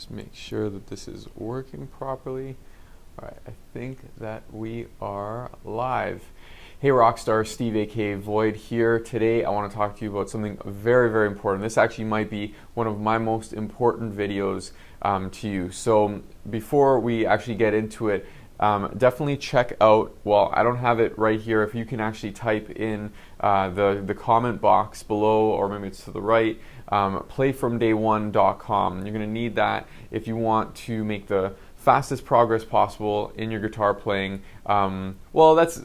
Just make sure that this is working properly. All right, I think that we are live. Hey Rockstar, Steve aka Void here. Today I want to talk to you about something very, very important. This actually might be one of my most important videos to you. So before we actually get into it, definitely check out, well, I don't have it right here, if you can actually type in the comment box below, or maybe it's to the right, playfromdayone.com. You're going to need that if you want to make the fastest progress possible in your guitar playing. Well, that's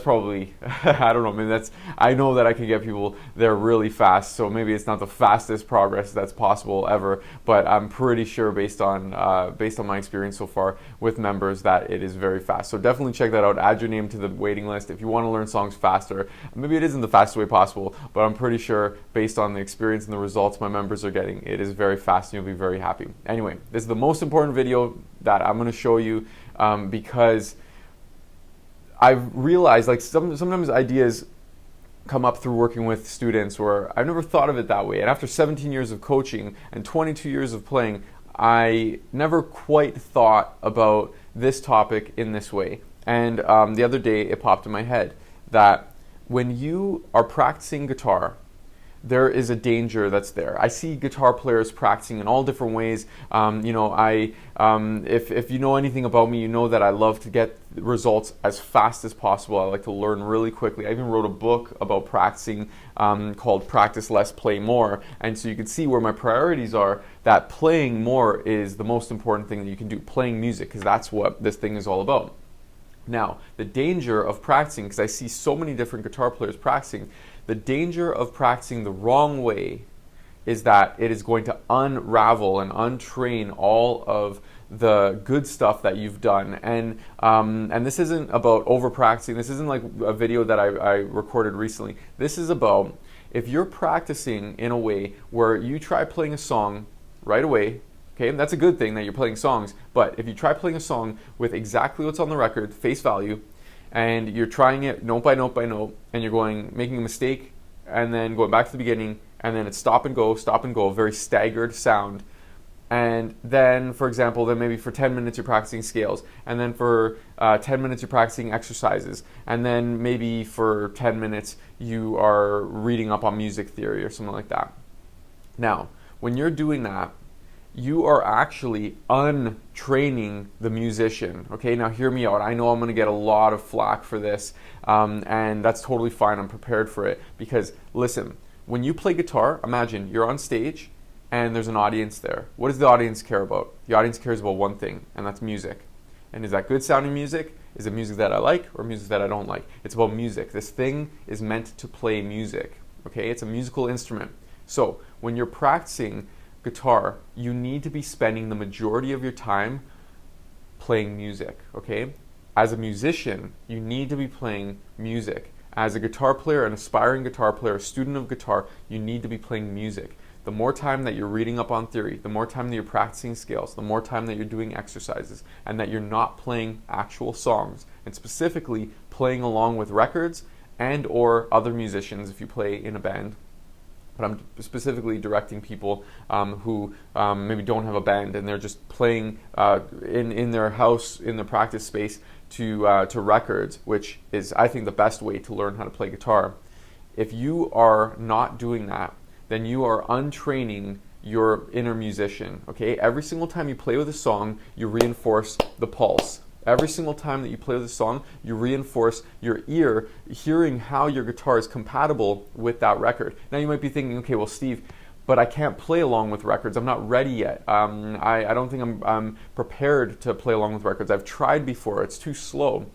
probably, I don't know, I know that I can get people there really fast, so maybe it's not the fastest progress that's possible ever, but I'm pretty sure based on my experience so far with members that it is very fast. So definitely check that out, add your name to the waiting list if you want to learn songs faster. Maybe it isn't the fastest way possible, but I'm pretty sure based on the experience and the results my members are getting, it is very fast and you'll be very happy. Anyway, this is the most important video that I'm going to show you because I've realized, like, sometimes ideas come up through working with students where I've never thought of it that way. And after 17 years of coaching and 22 years of playing, I never quite thought about this topic in this way. And the other day it popped in my head that when you are practicing guitar, there is a danger that's there. I see guitar players practicing in all different ways. If you know anything about me, you know that I love to get results as fast as possible. I like to learn really quickly. I even wrote a book about practicing called Practice Less, Play More. And so you can see where my priorities are, that playing more is the most important thing that you can do, playing music, because that's what this thing is all about. Now, the danger of practicing, because I see so many different guitar players practicing, the danger of practicing the wrong way is that it is going to unravel and untrain all of the good stuff that you've done. And this isn't about over practicing. This isn't like a video that I recorded recently. This is about if you're practicing in a way where you try playing a song right away. Okay, and that's a good thing that you're playing songs, but if you try playing a song with exactly what's on the record, face value, and you're trying it note by note by note, and you're making a mistake, and then going back to the beginning, and then it's stop and go, a very staggered sound, and then, for example, then maybe for 10 minutes you're practicing scales, and then for 10 minutes you're practicing exercises, and then maybe for 10 minutes you are reading up on music theory or something like that. Now, when you're doing that, you are actually untraining the musician. Okay, now hear me out. I know I'm going to get a lot of flack for this, and that's totally fine. I'm prepared for it, because listen, when you play guitar, imagine you're on stage and there's an audience there. What does the audience care about? The audience cares about one thing, and that's music. And is that good sounding music? Is it music that I like or music that I don't like? It's about music. This thing is meant to play music. Okay, it's a musical instrument. So when you're practicing guitar, you need to be spending the majority of your time playing music, okay? As a musician, you need to be playing music. As a guitar player, an aspiring guitar player, a student of guitar, you need to be playing music. The more time that you're reading up on theory, the more time that you're practicing scales, the more time that you're doing exercises, and that you're not playing actual songs, and specifically playing along with records and or other musicians if you play in a band. But I'm specifically directing people who maybe don't have a band and they're just playing in their house, in their practice space, to records, which is, I think, the best way to learn how to play guitar. If you are not doing that, then you are untraining your inner musician. Okay, every single time you play with a song, you reinforce the pulse. Every single time that you play the song, you reinforce your ear hearing how your guitar is compatible with that record. Now you might be thinking, okay, well, Steve, but I can't play along with records. I'm not ready yet. I don't think I'm prepared to play along with records. I've tried before. It's too slow.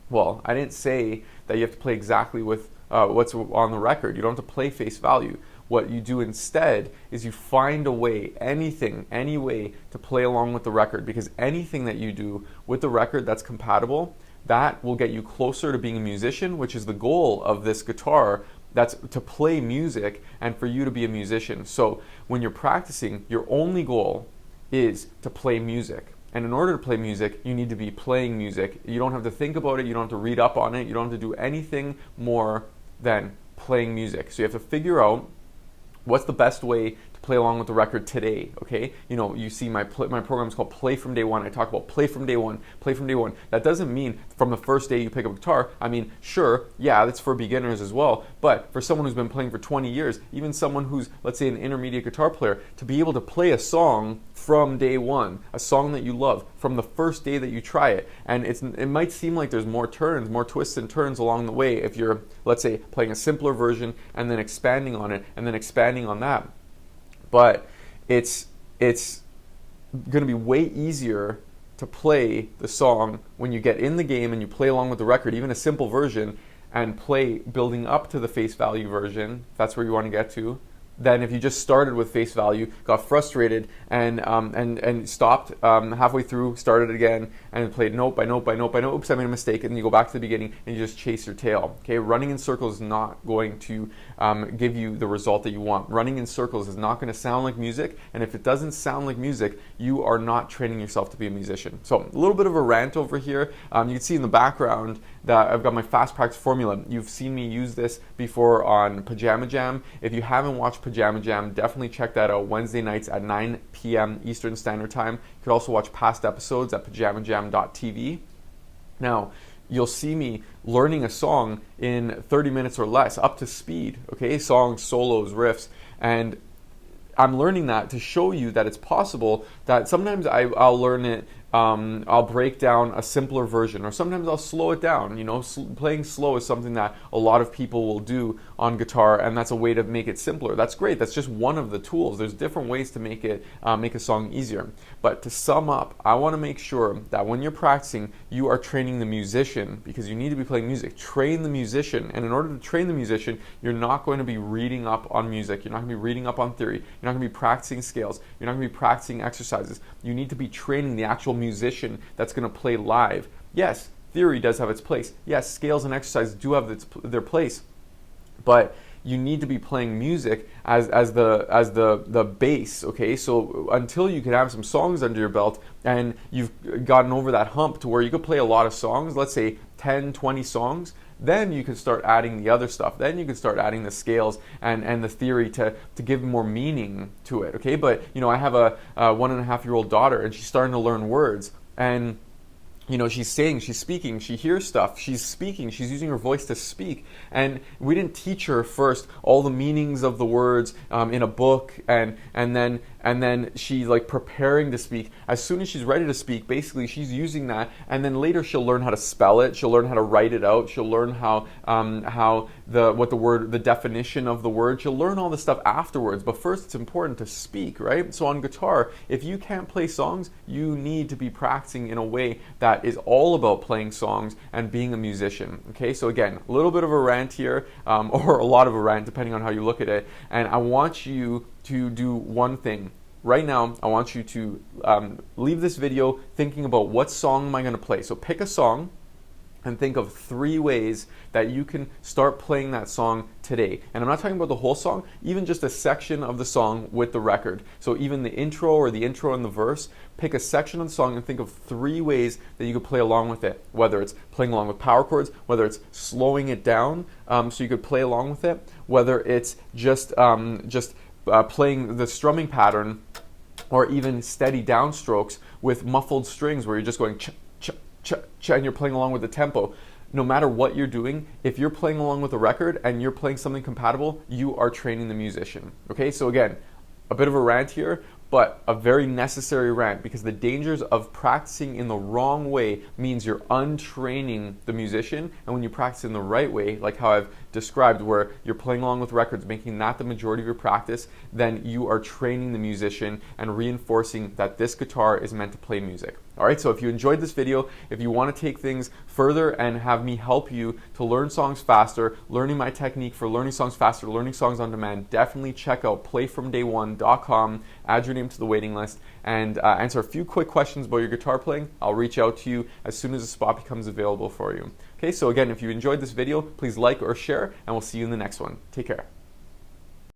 Well, I didn't say that you have to play exactly with what's on the record. You don't have to play face value. What you do instead is you find a way, any way to play along with the record, because anything that you do with the record that's compatible, that will get you closer to being a musician, which is the goal of this guitar. That's to play music and for you to be a musician. So when you're practicing, your only goal is to play music. And in order to play music, you need to be playing music. You don't have to think about it. You don't have to read up on it. You don't have to do anything more than playing music. So you have to figure out what's the best way to play along with the record today, okay? You know, you see my program is called Play From Day One. I talk about play from day one, play from day one. That doesn't mean from the first day you pick up a guitar. I mean, sure, yeah, that's for beginners as well, but for someone who's been playing for 20 years, even someone who's, let's say, an intermediate guitar player, to be able to play a song from day one, a song that you love, from the first day that you try it. And it might seem like there's more turns, more twists and turns along the way if you're, let's say, playing a simpler version and then expanding on it and then expanding on that. But it's going to be way easier to play the song when you get in the game and you play along with the record, even a simple version, and play building up to the face value version, if that's where you want to get to, than if you just started with face value, got frustrated, and stopped halfway through, started again, and played note by note by note by note. Oops, I made a mistake, and you go back to the beginning and you just chase your tail. Okay, running in circles is not going to give you the result that you want. Running in circles is not going to sound like music, and if it doesn't sound like music, you are not training yourself to be a musician. So a little bit of a rant over here. You can see in the background that I've got my fast practice formula. You've seen me use this before on Pajama Jam. If you haven't watched Pajama Jam, definitely check that out Wednesday nights at 9 p.m. Eastern Standard Time. You could also watch past episodes at pajamajam.tv. Now, you'll see me learning a song in 30 minutes or less, up to speed, okay? Songs, solos, riffs, and I'm learning that to show you that it's possible that sometimes I'll learn it, I'll break down a simpler version, or sometimes I'll slow it down. You know, playing slow is something that a lot of people will do on guitar, and that's a way to make it simpler. That's great. That's just one of the tools. There's different ways to make it make a song easier. But to sum up, I want to make sure that when you're practicing, you are training the musician, because you need to be playing music. Train the musician, and in order to train the musician, you're not going to be reading up on music. You're not going to be reading up on theory. You're not going to be practicing scales. You're not going to be practicing exercises. You need to be training the actual musician that's going to play live. Yes, theory does have its place. Yes, scales and exercises do have their place, but you need to be playing music as the base, okay? So until you can have some songs under your belt and you've gotten over that hump to where you could play a lot of songs, let's say 10, 20 songs, then you can start adding the other stuff. Then you can start adding the scales and the theory to give more meaning to it, okay? But, you know, I have a 1.5-year-old daughter, and she's starting to learn words, and you know, she's saying, she's speaking, she hears stuff, she's speaking, she's using her voice to speak. And we didn't teach her first all the meanings of the words in a book, and then she's like preparing to speak. As soon as she's ready to speak, basically she's using that, and then later she'll learn how to spell it, she'll learn how to write it out, she'll learn the definition of the word, she'll learn all this stuff afterwards. But first it's important to speak, right? So on guitar, if you can't play songs, you need to be practicing in a way that is all about playing songs and being a musician. Okay, so again, a little bit of a rant here, or a lot of a rant depending on how you look at it, and I want you to do one thing. Right now, I want you to leave this video thinking about what song am I going to play. So pick a song and think of 3 ways that you can start playing that song today. And I'm not talking about the whole song, even just a section of the song with the record. So even the intro or the intro and the verse, pick a section of the song and think of 3 ways that you could play along with it. Whether it's playing along with power chords, whether it's slowing it down so you could play along with it, whether it's just playing the strumming pattern, or even steady downstrokes with muffled strings where you're just going ch, ch, ch, ch, and you're playing along with the tempo. No matter what you're doing, if you're playing along with a record and you're playing something compatible, you are training the musician. Okay, so again, a bit of a rant here, but a very necessary rant, because the dangers of practicing in the wrong way means you're untraining the musician. And when you practice in the right way, like how I've described, where you're playing along with records, making that the majority of your practice, then you are training the musician and reinforcing that this guitar is meant to play music. All right, so if you enjoyed this video, if you want to take things further and have me help you to learn songs faster, learning my technique for learning songs faster, learning songs on demand, definitely check out playfromday1.com, add your name to the waiting list, and answer a few quick questions about your guitar playing. I'll reach out to you as soon as a spot becomes available for you. Okay, so again, if you enjoyed this video, please like or share, and we'll see you in the next one. Take care.